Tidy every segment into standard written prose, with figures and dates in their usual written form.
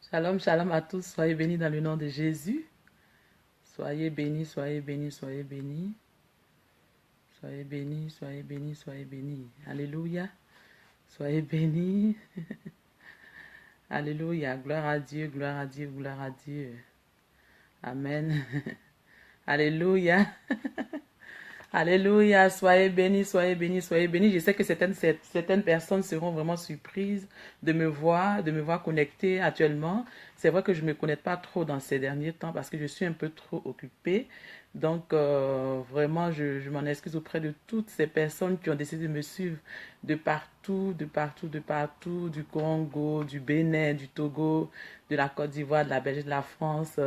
Shalom, shalom à tous. Soyez bénis dans le nom de Jésus. Soyez bénis, soyez bénis, soyez bénis. Soyez bénis, soyez bénis, soyez bénis. Alléluia. Soyez bénis. Alléluia. Gloire à Dieu, gloire à Dieu, gloire à Dieu. Amen. Alléluia. Alléluia, soyez bénis, soyez bénis, soyez bénis. Je sais que certaines personnes seront vraiment surprises de me voir connectée actuellement. C'est vrai que je ne me connecte pas trop dans ces derniers temps parce que je suis un peu trop occupée. Donc, vraiment, je m'en excuse auprès de toutes ces personnes qui ont décidé de me suivre de partout, de partout, de partout, du Congo, du Bénin, du Togo, de la Côte d'Ivoire, de la Belgique, de la France.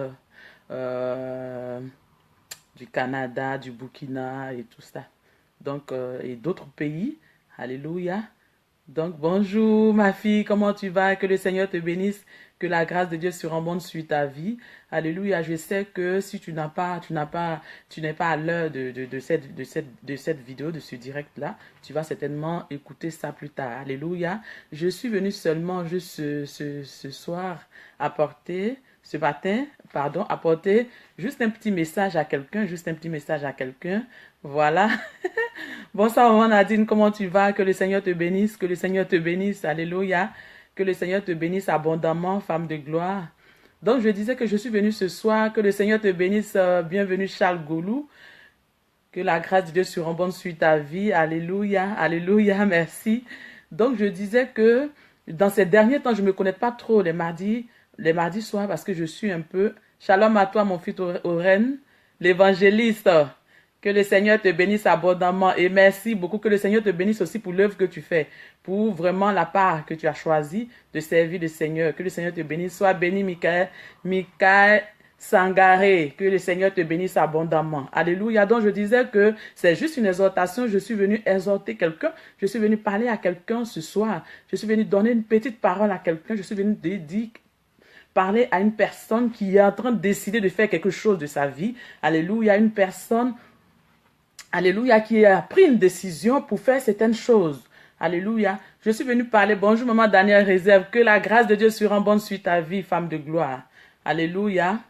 Euh, du Canada, du Burkina et tout ça. Donc, et d'autres pays. Alléluia. Donc, bonjour ma fille, comment tu vas? Que le Seigneur te bénisse, que la grâce de Dieu surabonde sur ta vie. Alléluia. Je sais que si tu n'es pas à l'heure de cette vidéo, de ce direct-là, tu vas certainement écouter ça plus tard. Alléluia. Je suis venue seulement juste ce soir apporter, ce matin, pardon, apporter juste un petit message à quelqu'un, juste un petit message à quelqu'un. Voilà. Bonsoir, maman Nadine, comment tu vas? Que le Seigneur te bénisse, que le Seigneur te bénisse, alléluia. Que le Seigneur te bénisse abondamment, femme de gloire. Donc, je disais que je suis venue ce soir, que le Seigneur te bénisse, bienvenue Charles Goulou. Que la grâce de Dieu surabonde sur ta vie, alléluia, alléluia, merci. Donc, je disais que dans ces derniers temps, je ne me connais pas trop les mardis soirs parce que je suis un peu... Shalom à toi, mon fils Oren, l'évangéliste. Que le Seigneur te bénisse abondamment et merci beaucoup. Que le Seigneur te bénisse aussi pour l'œuvre que tu fais, pour vraiment la part que tu as choisi de servir le Seigneur. Que le Seigneur te bénisse. Sois béni, Michael Sangaré. Que le Seigneur te bénisse abondamment. Alléluia. Donc, je disais que c'est juste une exhortation. Je suis venu exhorter quelqu'un. Je suis venu parler à quelqu'un ce soir. Je suis venu donner une petite parole à quelqu'un. Je suis venu dire parler à une personne qui est en train de décider de faire quelque chose de sa vie. Alléluia. Une personne, alléluia, qui a pris une décision pour faire certaines choses. Alléluia. Je suis venu parler. Bonjour, maman Daniel Réserve. Que la grâce de Dieu surabonde sur ta vie, femme de gloire. Alléluia.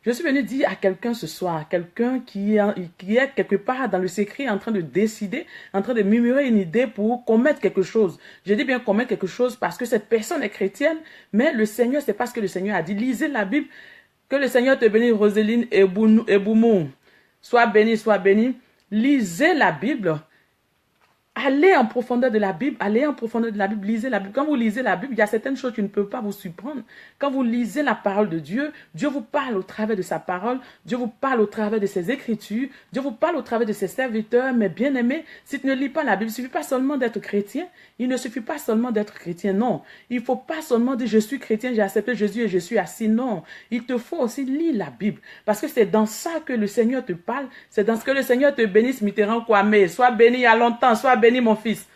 Je suis venu dire à quelqu'un ce soir, quelqu'un qui est quelque part dans le secret en train de décider, en train de murmurer une idée pour commettre quelque chose. Je dis bien commettre quelque chose parce que cette personne est chrétienne, mais le Seigneur, c'est pas ce que le Seigneur a dit. Lisez la Bible. Que le Seigneur te bénisse, Roseline et Boumou. Sois béni, sois béni. Lisez la Bible. Allez en profondeur de la Bible, allez en profondeur de la Bible, lisez la Bible. Quand vous lisez la Bible, il y a certaines choses qui ne peuvent pas vous surprendre. Quand vous lisez la parole de Dieu, Dieu vous parle au travers de sa parole, Dieu vous parle au travers de ses écritures, Dieu vous parle au travers de ses serviteurs. Mais bien aimé, si tu ne lis pas la Bible, il ne suffit pas seulement d'être chrétien, il ne suffit pas seulement d'être chrétien, non. Il ne faut pas seulement dire je suis chrétien, j'ai accepté Jésus et je suis assis, non. Il te faut aussi lire la Bible, parce que c'est dans ça que le Seigneur te parle, c'est dans ce que le Seigneur te bénisse, Mitterrand Kwame. Sois béni à longtemps, sois béni mon fils.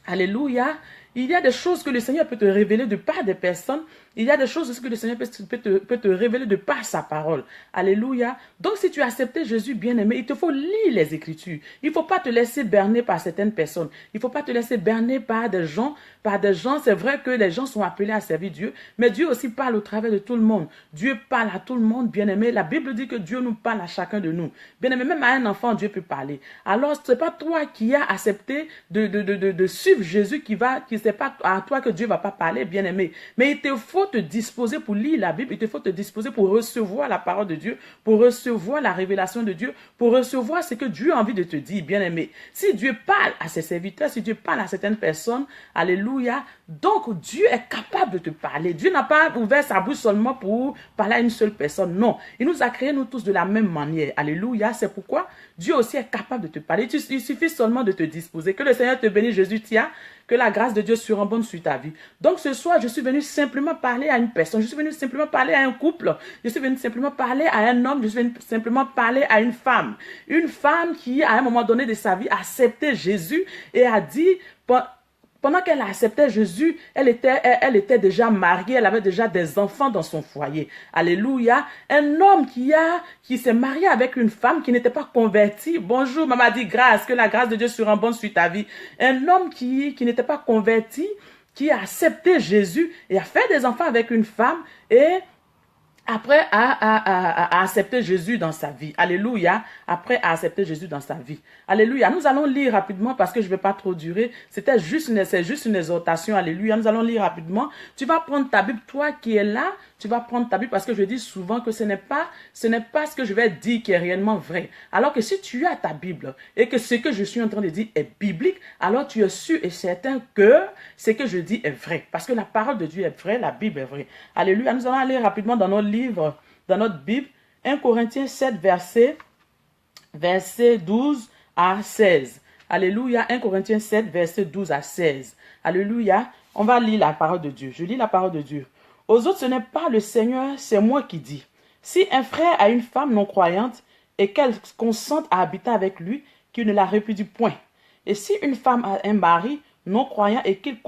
Alléluia. Il y a des choses que le Seigneur peut te révéler de par des personnes. Il y a des choses aussi que le Seigneur peut te révéler de par sa parole. Alléluia. Donc, si tu as accepté Jésus bien-aimé, il te faut lire les Écritures. Il ne faut pas te laisser berner par certaines personnes. Il ne faut pas te laisser berner par des gens. C'est vrai que les gens sont appelés à servir Dieu, mais Dieu aussi parle au travers de tout le monde. Dieu parle à tout le monde, bien-aimé. La Bible dit que Dieu nous parle à chacun de nous. Bien-aimé, même à un enfant, Dieu peut parler. Alors, ce n'est pas toi qui as accepté de suivre Jésus c'est pas à toi que Dieu va pas parler, bien-aimé. Mais il te faut te disposer pour lire la Bible, il te faut te disposer pour recevoir la parole de Dieu, pour recevoir la révélation de Dieu, pour recevoir ce que Dieu a envie de te dire, bien-aimé. Si Dieu parle à ses serviteurs, si Dieu parle à certaines personnes, alléluia, donc Dieu est capable de te parler. Dieu n'a pas ouvert sa bouche seulement pour parler à une seule personne, non. Il nous a créés nous tous de la même manière, alléluia. C'est pourquoi Dieu aussi est capable de te parler. Il suffit seulement de te disposer. Que le Seigneur te bénisse, Jésus, tiens. Que la grâce de Dieu surabonde sur ta vie. Donc ce soir, je suis venu simplement parler à une personne. Je suis venu simplement parler à un couple. Je suis venu simplement parler à un homme. Je suis venu simplement parler à une femme. Une femme qui, à un moment donné de sa vie, a accepté Jésus et a dit... Pendant qu'elle acceptait Jésus, elle était déjà mariée, elle avait déjà des enfants dans son foyer. Alléluia. Un homme qui s'est marié avec une femme qui n'était pas convertie. Bonjour, maman dit grâce, que la grâce de Dieu surabonde sur ta vie. Un homme qui n'était pas converti, qui a accepté Jésus et a fait des enfants avec une femme et après a accepté Jésus dans sa vie. Alléluia. Après a accepté Jésus dans sa vie. Alléluia. Nous allons lire rapidement parce que je ne vais pas trop durer. C'est juste une exhortation. Alléluia. Nous allons lire rapidement. Tu vas prendre ta Bible, toi qui es là, tu vas prendre ta Bible parce que je dis souvent que ce n'est pas ce que je vais dire qui est réellement vrai. Alors que si tu as ta Bible et que ce que je suis en train de dire est biblique, alors tu es sûr et certain que ce que je dis est vrai. Parce que la parole de Dieu est vraie, la Bible est vraie. Alléluia. Nous allons aller rapidement dans notre livre, dans notre Bible, 1 Corinthiens 7, verset 12 à 16. Alléluia, 1 Corinthiens 7, verset 12 à 16. Alléluia, on va lire la parole de Dieu. Je lis la parole de Dieu. Aux autres, ce n'est pas le Seigneur, c'est moi qui dis. Si un frère a une femme non-croyante et qu'elle consente à habiter avec lui, qu'il ne la répudie point. Et si une femme a un mari non-croyant et qu'il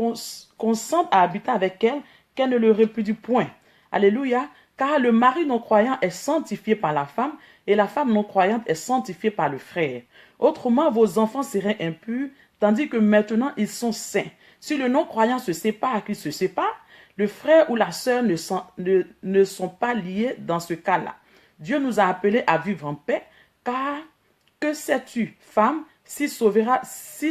consente à habiter avec elle, qu'elle ne le répudie point. Alléluia. Car le mari non-croyant est sanctifié par la femme et la femme non-croyante est sanctifiée par le frère. Autrement, vos enfants seraient impurs, tandis que maintenant ils sont saints. Si le non-croyant se sépare, qu'il se sépare, le frère ou la sœur ne sont pas liés dans ce cas-là. Dieu nous a appelés à vivre en paix, car que sais-tu, femme, si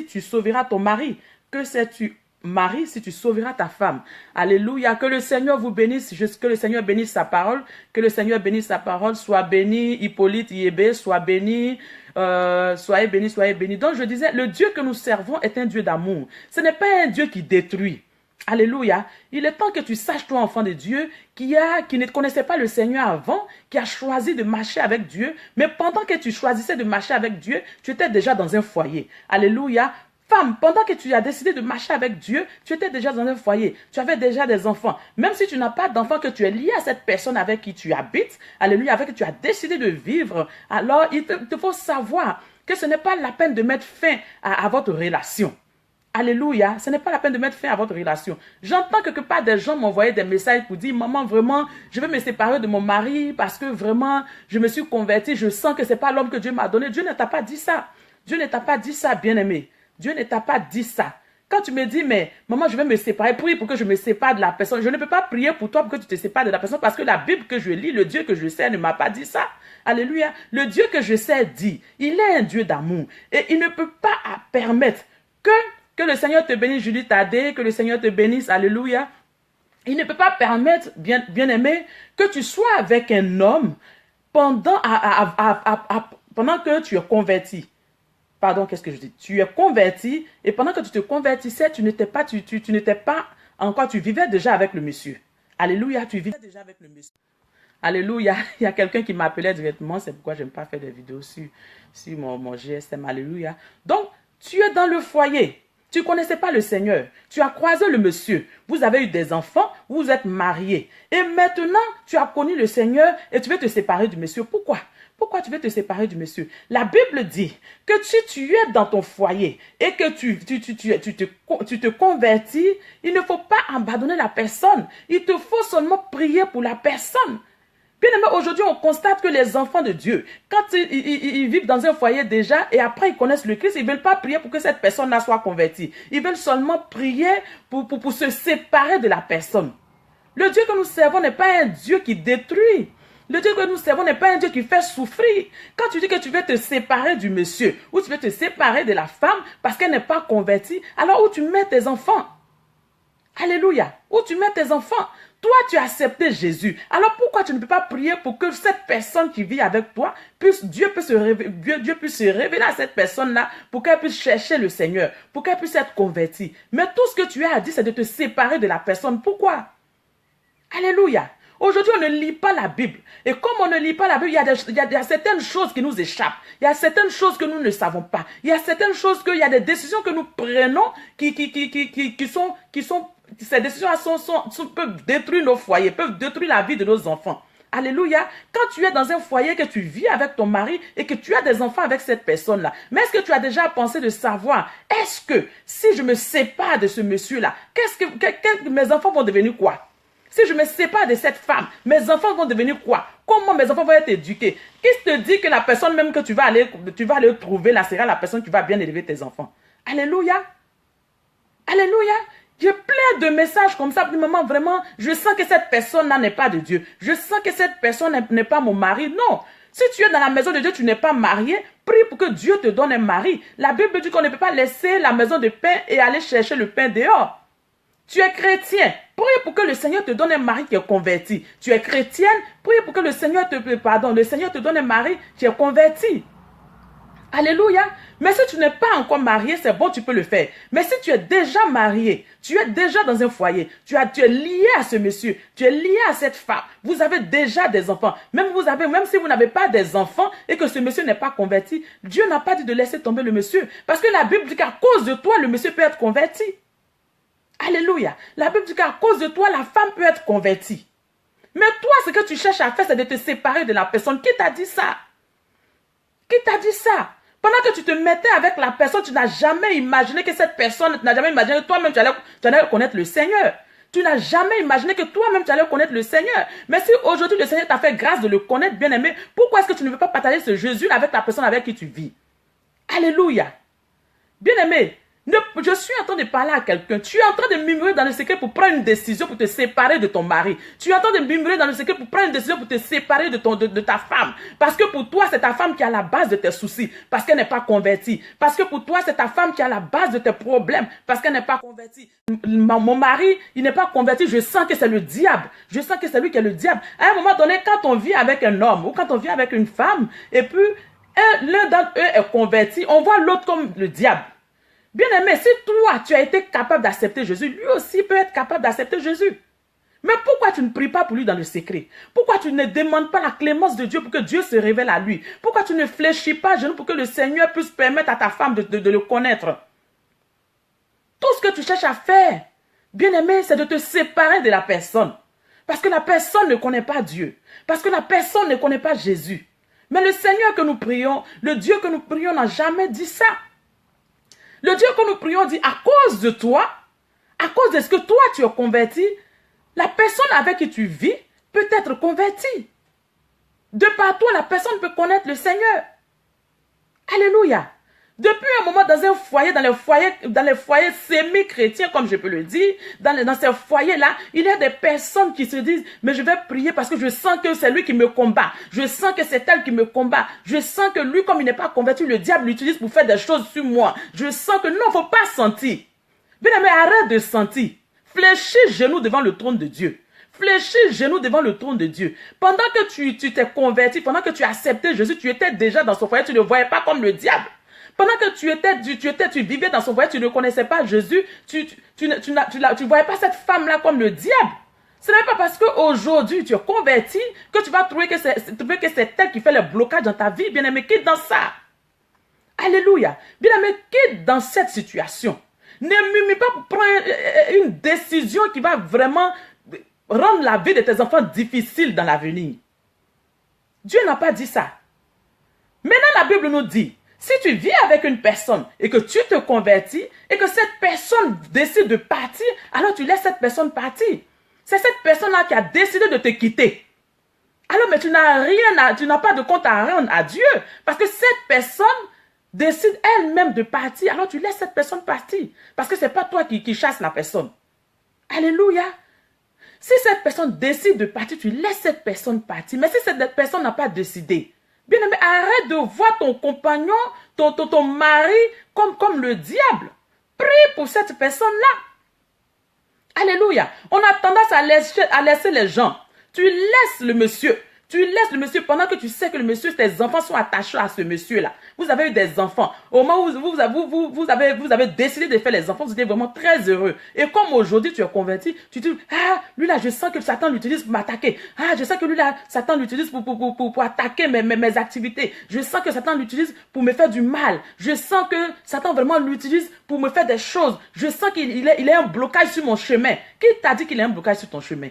tu sauveras ton mari? Que sais-tu, Marie, si tu sauveras ta femme? Alléluia. Que le Seigneur vous bénisse. Que le Seigneur bénisse sa parole. Que le Seigneur bénisse sa parole. Sois béni, Hippolyte, Yébé. Sois béni. Soyez bénis, soyez bénis. Donc je disais, le Dieu que nous servons est un Dieu d'amour. Ce n'est pas un Dieu qui détruit. Alléluia. Il est temps que tu saches, toi, enfant de Dieu, qui ne connaissait pas le Seigneur avant, qui a choisi de marcher avec Dieu, mais pendant que tu choisissais de marcher avec Dieu, tu étais déjà dans un foyer. Alléluia. Femme, pendant que tu as décidé de marcher avec Dieu, tu étais déjà dans un foyer. Tu avais déjà des enfants. Même si tu n'as pas d'enfants, que tu es lié à cette personne avec qui tu habites, alléluia, avec qui tu as décidé de vivre, alors il te faut savoir que ce n'est pas la peine de mettre fin à votre relation. Alléluia, ce n'est pas la peine de mettre fin à votre relation. J'entends quelque part des gens m'envoyer des messages pour dire, maman, vraiment, je veux me séparer de mon mari parce que vraiment, je me suis convertie, je sens que ce n'est pas l'homme que Dieu m'a donné. Dieu ne t'a pas dit ça. Dieu ne t'a pas dit ça, bien-aimé. Dieu ne t'a pas dit ça. Quand tu me dis, mais maman, je vais me séparer, prie pour que je me sépare de la personne. Je ne peux pas prier pour toi pour que tu te sépares de la personne parce que la Bible que je lis, le Dieu que je sais ne m'a pas dit ça. Alléluia. Le Dieu que je sais dit, il est un Dieu d'amour et il ne peut pas permettre que le Seigneur te bénisse, Julie Tadé, que le Seigneur te bénisse, alléluia. Il ne peut pas permettre, bien-aimé, que tu sois avec un homme pendant que tu es converti. Pardon, qu'est-ce que je dis? Tu es converti et pendant que tu te convertissais, tu n'étais pas encore, tu vivais déjà avec le monsieur. Alléluia, tu vivais déjà avec le monsieur. Alléluia, il y a quelqu'un qui m'appelait directement, c'est pourquoi je n'aime pas faire des vidéos sur mon GSM, alléluia. Donc, tu es dans le foyer, tu ne connaissais pas le Seigneur, tu as croisé le monsieur, vous avez eu des enfants, vous êtes mariés. Et maintenant, tu as connu le Seigneur et tu veux te séparer du monsieur. Pourquoi? Pourquoi tu veux te séparer du monsieur? La Bible dit que si tu es dans ton foyer et que tu te convertis, il ne faut pas abandonner la personne. Il te faut seulement prier pour la personne. Bien aimé, aujourd'hui, on constate que les enfants de Dieu, quand ils vivent dans un foyer déjà et après ils connaissent le Christ, ils ne veulent pas prier pour que cette personne-là soit convertie. Ils veulent seulement prier pour se séparer de la personne. Le Dieu que nous servons n'est pas un Dieu qui détruit. Le Dieu que nous servons n'est pas un Dieu qui fait souffrir. Quand tu dis que tu veux te séparer du monsieur ou tu veux te séparer de la femme parce qu'elle n'est pas convertie, alors où tu mets tes enfants? Alléluia. Où tu mets tes enfants? Toi, tu as accepté Jésus. Alors pourquoi tu ne peux pas prier pour que cette personne qui vit avec toi, Dieu puisse se révéler à cette personne-là pour qu'elle puisse chercher le Seigneur, pour qu'elle puisse être convertie. Mais tout ce que tu as à dire, c'est de te séparer de la personne. Pourquoi? Alléluia. Aujourd'hui, on ne lit pas la Bible. Et comme on ne lit pas la Bible, il y a certaines choses qui nous échappent. Il y a certaines choses que nous ne savons pas. Il y a certaines choses il y a des décisions que nous prenons ces décisions-là peuvent détruire nos foyers, peuvent détruire la vie de nos enfants. Alléluia. Quand tu es dans un foyer, que tu vis avec ton mari et que tu as des enfants avec cette personne-là, mais est-ce que tu as déjà pensé de savoir, est-ce que si je me sépare de ce monsieur-là, mes enfants vont devenir quoi? Si je me sépare de cette femme, mes enfants vont devenir quoi? Comment mes enfants vont être éduqués? Qui te dit que la personne même que tu vas aller trouver là sera la personne qui va bien élever tes enfants? Alléluia. Alléluia. J'ai plein de messages comme ça. Maman, vraiment, je sens que cette personne-là n'est pas de Dieu. Je sens que cette personne n'est pas mon mari. Non. Si tu es dans la maison de Dieu, tu n'es pas marié, prie pour que Dieu te donne un mari. La Bible dit qu'on ne peut pas laisser la maison de pain et aller chercher le pain dehors. Tu es chrétien, prie pour que le Seigneur te donne un mari qui est converti. Tu es chrétienne, prie pour que le Seigneur te donne un mari qui est converti. Alléluia. Mais si tu n'es pas encore marié, c'est bon, tu peux le faire. Mais si tu es déjà marié, tu es déjà dans un foyer, tu es lié à ce monsieur, tu es lié à cette femme, vous avez déjà des enfants. Même si vous n'avez pas des enfants et que ce monsieur n'est pas converti, Dieu n'a pas dit de laisser tomber le monsieur. Parce que la Bible dit qu'à cause de toi, le monsieur peut être converti. Alléluia. La Bible dit qu'à cause de toi, la femme peut être convertie. Mais toi, ce que tu cherches à faire, c'est de te séparer de la personne. Qui t'a dit ça? Qui t'a dit ça? Pendant que tu te mettais avec la personne, tu n'as jamais imaginé que cette personne, tu n'as jamais imaginé que toi-même, tu allais connaître le Seigneur. Tu n'as jamais imaginé que toi-même, tu allais connaître le Seigneur. Mais si aujourd'hui, le Seigneur t'a fait grâce de le connaître, bien-aimé, pourquoi est-ce que tu ne veux pas partager ce Jésus avec la personne avec qui tu vis? Alléluia. Bien-aimé, je suis en train de parler à quelqu'un. Tu es en train de murmurer dans le secret pour prendre une décision pour te séparer de ton mari. Tu es en train de murmurer dans le secret pour prendre une décision pour te séparer de ta femme. Parce que pour toi, c'est ta femme qui est à la base de tes soucis. Parce qu'elle n'est pas convertie. Parce que pour toi, c'est ta femme qui est à la base de tes problèmes. Parce qu'elle n'est pas convertie. Mon mari, il n'est pas converti. Je sens que c'est le diable. Je sens que c'est lui qui est le diable. À un moment donné, quand on vit avec un homme ou quand on vit avec une femme, et puis l'un d'entre eux est converti, on voit l'autre comme le diable. Bien-aimé, si toi, tu as été capable d'accepter Jésus, lui aussi peut être capable d'accepter Jésus. Mais pourquoi tu ne pries pas pour lui dans le secret? Pourquoi tu ne demandes pas la clémence de Dieu pour que Dieu se révèle à lui? Pourquoi tu ne fléchis pas à genoux pour que le Seigneur puisse permettre à ta femme de le connaître? Tout ce que tu cherches à faire, bien-aimé, c'est de te séparer de la personne. Parce que la personne ne connaît pas Dieu. Parce que la personne ne connaît pas Jésus. Mais le Seigneur que nous prions, le Dieu que nous prions n'a jamais dit ça. Le Dieu que nous prions dit, à cause de toi, à cause de ce que toi tu es converti, la personne avec qui tu vis peut être convertie. De par toi, la personne peut connaître le Seigneur. Alléluia. Depuis un moment, dans un foyer, dans les foyers semi-chrétiens, comme je peux le dire, dans ces foyers-là, il y a des personnes qui se disent, mais je vais prier parce que je sens que c'est lui qui me combat. Je sens que c'est elle qui me combat. Je sens que lui, comme il n'est pas converti, le diable l'utilise pour faire des choses sur moi. Je sens que non, il ne faut pas sentir. Bien, mais arrête de sentir. Fléchis genoux devant le trône de Dieu. Fléchis genoux devant le trône de Dieu. Pendant que tu t'es converti, pendant que tu as accepté Jésus, tu étais déjà dans son foyer, tu ne le voyais pas comme le diable. Pendant que tu vivais dans son foyer, tu ne connaissais pas Jésus, tu ne voyais pas cette femme-là comme le diable. Ce n'est pas parce qu'aujourd'hui tu es converti que tu vas trouver que c'est elle qui fait le blocage dans ta vie. Bien-aimé, quitte dans ça. Alléluia. Bien-aimé, quitte dans cette situation. Ne murmure pas pour prendre une décision qui va vraiment rendre la vie de tes enfants difficile dans l'avenir. Dieu n'a pas dit ça. Maintenant, la Bible nous dit, si tu vis avec une personne et que tu te convertis et que cette personne décide de partir, alors tu laisses cette personne partir. C'est cette personne-là qui a décidé de te quitter. Alors, mais tu n'as pas de compte à rendre à Dieu. Parce que cette personne décide elle-même de partir. Alors, tu laisses cette personne partir. Parce que ce n'est pas toi qui chasses la personne. Alléluia. Si cette personne décide de partir, tu laisses cette personne partir. Mais si cette personne n'a pas décidé, bien aimé, arrête de voir ton compagnon, ton mari comme le diable. Prie pour cette personne-là. Alléluia. On a tendance à laisser les gens. Tu laisses le monsieur. Tu laisses le monsieur pendant que tu sais que le monsieur, tes enfants sont attachés à ce monsieur-là. Vous avez eu des enfants. Au moment où vous avez décidé de faire les enfants, vous étiez vraiment très heureux. Et comme aujourd'hui tu es converti, tu te dis, ah, lui là, je sens que Satan l'utilise pour m'attaquer. Ah, je sens que lui là, Satan l'utilise pour attaquer mes activités. Je sens que Satan l'utilise pour me faire du mal. Je sens que Satan vraiment l'utilise pour me faire des choses. Je sens qu'il est un blocage sur mon chemin. Qui t'a dit qu'il est un blocage sur ton chemin?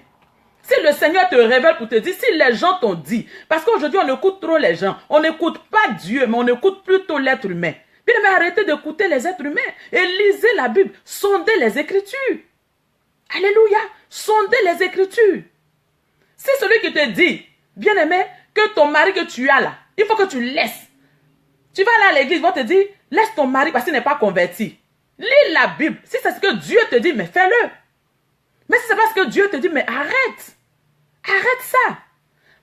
Si le Seigneur te révèle pour te dire, si les gens t'ont dit, parce qu'aujourd'hui on écoute trop les gens, on n'écoute pas Dieu, mais on écoute plutôt l'être humain. Bien, mais arrêtez d'écouter les êtres humains et lisez la Bible, sondez les Écritures. Alléluia, sondez les Écritures. Si celui qui te dit, bien aimé, que ton mari que tu as là, il faut que tu laisses. Tu vas aller à l'église, ils vont te dire, laisse ton mari parce qu'il n'est pas converti. Lis la Bible. Si c'est ce que Dieu te dit, mais fais-le. Mais si c'est pas ce que Dieu te dit, mais arrête. Arrête ça.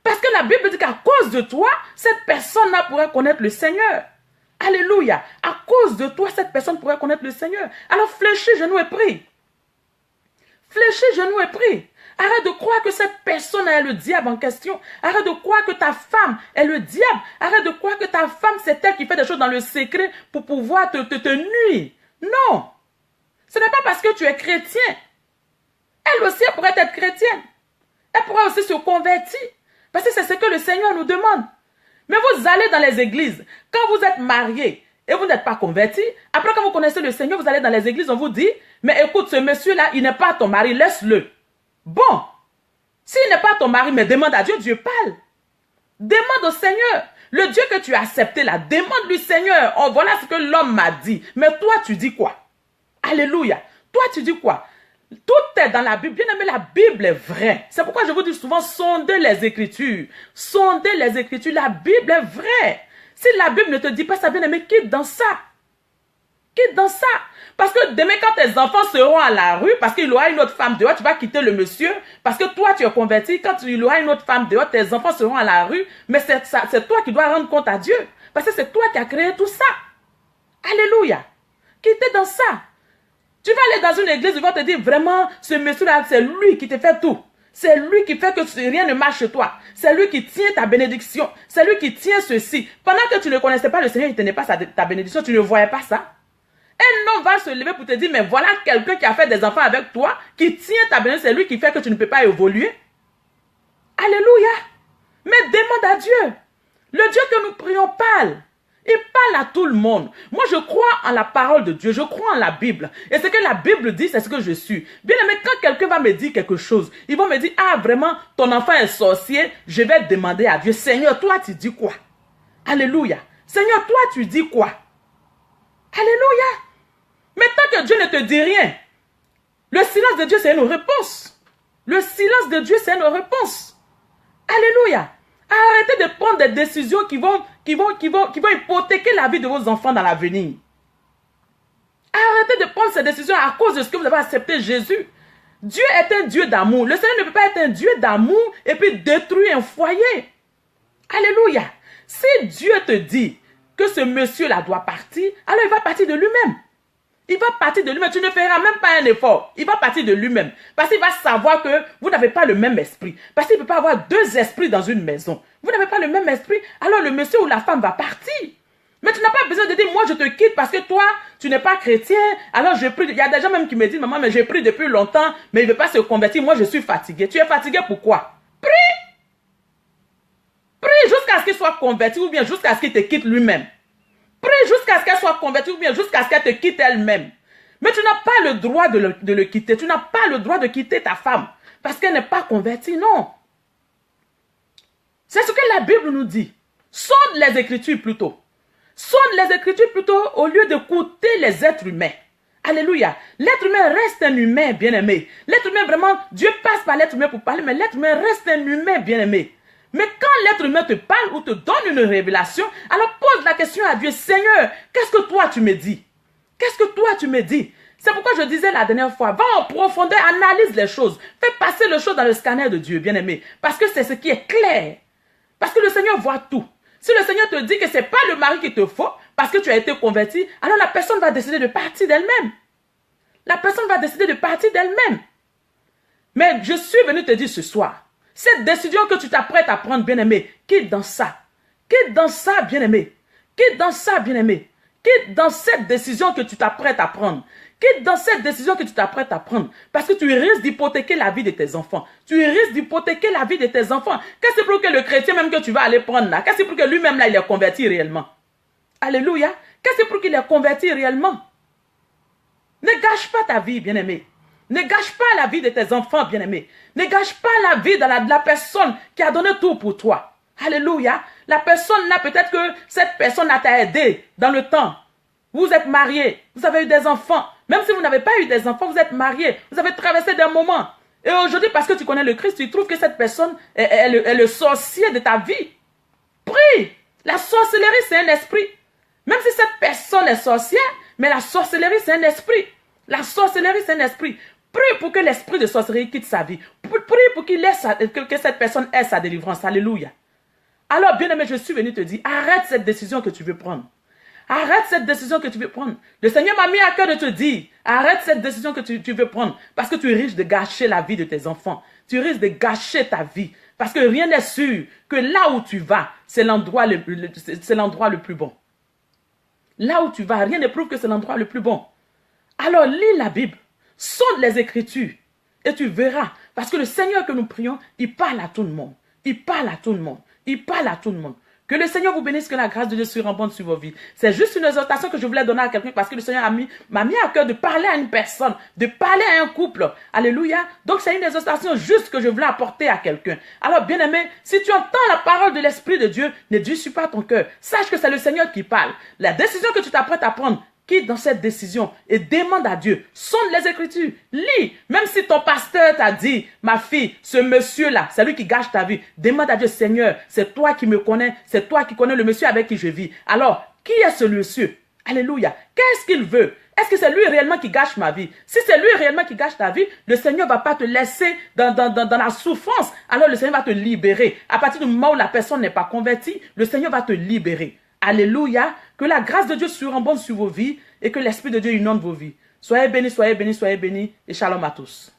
Parce que la Bible dit qu'à cause de toi, cette personne-là pourrait connaître le Seigneur. Alléluia. À cause de toi, cette personne pourrait connaître le Seigneur. Alors fléchis, genoux et prie. Fléchis, genoux et prie. Arrête de croire que cette personne est le diable en question. Arrête de croire que ta femme est le diable. Arrête de croire que ta femme, c'est elle qui fait des choses dans le secret pour pouvoir te nuire. Non. Ce n'est pas parce que tu es chrétien. Elle aussi, elle pourrait être chrétienne. Elle pourrait aussi se convertir. Parce que c'est ce que le Seigneur nous demande. Mais vous allez dans les églises. Quand vous êtes marié et vous n'êtes pas converti, après quand vous connaissez le Seigneur, vous allez dans les églises, on vous dit, mais écoute, ce monsieur-là, il n'est pas ton mari, laisse-le. Bon, s'il n'est pas ton mari, mais demande à Dieu, Dieu parle. Demande au Seigneur. Le Dieu que tu as accepté là, demande-lui, Seigneur, oh, voilà ce que l'homme m'a dit. Mais toi, tu dis quoi? Alléluia. Toi, tu dis quoi? Tout est dans la Bible. Bien aimé, la Bible est vraie. C'est pourquoi je vous dis souvent, sondez les Écritures. Sondez les Écritures. La Bible est vraie. Si la Bible ne te dit pas ça, bien aimé, quitte dans ça. Quitte dans ça. Parce que demain, quand tes enfants seront à la rue, parce qu'il aura une autre femme dehors, tu vas quitter le monsieur. Parce que toi, tu es converti. Quand il aura une autre femme dehors, tes enfants seront à la rue. Mais c'est toi qui dois rendre compte à Dieu. Parce que c'est toi qui as créé tout ça. Alléluia. Quittez dans ça. Tu vas aller dans une église, ils vont te dire vraiment, ce monsieur-là, c'est lui qui te fait tout. C'est lui qui fait que rien ne marche chez toi. C'est lui qui tient ta bénédiction. C'est lui qui tient ceci. Pendant que tu ne connaissais pas le Seigneur, il ne tenait pas ta bénédiction, tu ne voyais pas ça. Un homme va se lever pour te dire, mais voilà quelqu'un qui a fait des enfants avec toi, qui tient ta bénédiction, c'est lui qui fait que tu ne peux pas évoluer. Alléluia. Mais demande à Dieu. Le Dieu que nous prions parle. Il parle à tout le monde. Moi, je crois en la parole de Dieu. Je crois en la Bible. Et ce que la Bible dit, c'est ce que je suis. Bien aimé, quand quelqu'un va me dire quelque chose, ils vont me dire, ah, vraiment, ton enfant est sorcier. Je vais demander à Dieu, Seigneur, toi, tu dis quoi? Alléluia. Seigneur, toi, tu dis quoi? Alléluia. Mais tant que Dieu ne te dit rien, le silence de Dieu, c'est une réponse. Le silence de Dieu, c'est une réponse. Alléluia. Arrêtez de prendre des décisions qui vont hypothéquer la vie de vos enfants dans l'avenir. Arrêtez de prendre ces décisions à cause de ce que vous avez accepté Jésus. Dieu est un Dieu d'amour. Le Seigneur ne peut pas être un Dieu d'amour et puis détruire un foyer. Alléluia. Si Dieu te dit que ce monsieur-là doit partir, alors il va partir de lui-même. Il va partir de lui-même. Tu ne feras même pas un effort. Il va partir de lui-même. Parce qu'il va savoir que vous n'avez pas le même esprit. Parce qu'il ne peut pas avoir deux esprits dans une maison. Vous n'avez pas le même esprit. Alors le monsieur ou la femme va partir. Mais tu n'as pas besoin de dire, moi je te quitte parce que toi, tu n'es pas chrétien. Alors je prie. Il y a des gens même qui me disent, maman, mais j'ai prié depuis longtemps, mais il ne veut pas se convertir. Moi je suis fatigué. Tu es fatigué pourquoi? Prie. Prie jusqu'à ce qu'il soit converti ou bien jusqu'à ce qu'il te quitte lui-même. Prie jusqu'à ce qu'elle soit convertie ou bien jusqu'à ce qu'elle te quitte elle-même. Mais tu n'as pas le droit de le quitter. Tu n'as pas le droit de quitter ta femme parce qu'elle n'est pas convertie, non. C'est ce que la Bible nous dit. Sonde les Écritures plutôt. Sonde les Écritures plutôt au lieu d'écouter les êtres humains. Alléluia. L'être humain reste un humain bien-aimé. L'être humain vraiment, Dieu passe par l'être humain pour parler, mais l'être humain reste un humain bien-aimé. Mais quand l'être humain te parle ou te donne une révélation, alors pose la question à Dieu, Seigneur, qu'est-ce que toi tu me dis? Qu'est-ce que toi tu me dis? C'est pourquoi je disais la dernière fois, va en profondeur, analyse les choses. Fais passer les choses dans le scanner de Dieu, bien-aimé. Parce que c'est ce qui est clair. Parce que le Seigneur voit tout. Si le Seigneur te dit que ce n'est pas le mari qu'il te faut, parce que tu as été converti, alors la personne va décider de partir d'elle-même. La personne va décider de partir d'elle-même. Mais je suis venu te dire ce soir, cette décision que tu t'apprêtes à prendre, bien-aimé, quitte dans ça. Quitte dans ça, bien-aimé. Quitte dans ça, bien-aimé. Quitte dans cette décision que tu t'apprêtes à prendre. Quitte dans cette décision que tu t'apprêtes à prendre. Parce que tu risques d'hypothéquer la vie de tes enfants. Tu risques d'hypothéquer la vie de tes enfants. Qu'est-ce que c'est pour que le chrétien même que tu vas aller prendre là? Qu'est-ce que c'est pour que lui-même là, il est converti réellement? Alléluia. Qu'est-ce que c'est pour qu'il est converti réellement? Ne gâche pas ta vie, bien-aimé. Ne gâche pas la vie de tes enfants, bien-aimés. Ne gâche pas la vie de la personne qui a donné tout pour toi. Alléluia. La personne là, peut-être que cette personne t'a aidé dans le temps. Vous êtes mariés, vous avez eu des enfants. Même si vous n'avez pas eu des enfants, vous êtes mariés. Vous avez traversé des moments. Et aujourd'hui, parce que tu connais le Christ, tu trouves que cette personne est le sorcier de ta vie. Prie. La sorcellerie, c'est un esprit. Même si cette personne est sorcière, Mais la sorcellerie, c'est un esprit. La sorcellerie, c'est un esprit. Prie pour que l'esprit de sorcellerie quitte sa vie. Prie pour que cette personne ait sa délivrance. Alléluia. Alors, bien-aimé, je suis venu te dire, arrête cette décision que tu veux prendre. Arrête cette décision que tu veux prendre. Le Seigneur m'a mis à cœur de te dire, arrête cette décision que tu veux prendre. Parce que tu risques de gâcher la vie de tes enfants. Tu risques de gâcher ta vie. Parce que rien n'est sûr que là où tu vas, c'est l'endroit le plus bon. Là où tu vas, rien ne prouve que c'est l'endroit le plus bon. Alors, lis la Bible. Sonde les Écritures. Et tu verras. Parce que le Seigneur que nous prions, il parle à tout le monde. Il parle à tout le monde. Il parle à tout le monde. Que le Seigneur vous bénisse, que la grâce de Dieu surabonde sur vos vies. C'est juste une exhortation que je voulais donner à quelqu'un parce que le Seigneur m'a mis à cœur de parler à une personne, de parler à un couple. Alléluia. Donc c'est une exhortation juste que je voulais apporter à quelqu'un. Alors bien aimé, si tu entends la parole de l'Esprit de Dieu, ne durcis pas ton cœur. Sache que c'est le Seigneur qui parle. La décision que tu t'apprêtes à prendre, quitte dans cette décision et demande à Dieu. Sonde les Écritures. Lis. Même si ton pasteur t'a dit, ma fille, ce monsieur-là, c'est lui qui gâche ta vie. Demande à Dieu, Seigneur, c'est toi qui me connais. C'est toi qui connais le monsieur avec qui je vis. Alors, qui est ce monsieur? Alléluia. Qu'est-ce qu'il veut? Est-ce que c'est lui réellement qui gâche ma vie? Si c'est lui réellement qui gâche ta vie, le Seigneur ne va pas te laisser dans la souffrance. Alors le Seigneur va te libérer. À partir du moment où la personne n'est pas convertie, le Seigneur va te libérer. Alléluia. Que la grâce de Dieu surabonde sur vos vies et que l'Esprit de Dieu inonde vos vies. Soyez bénis, soyez bénis, soyez bénis et shalom à tous.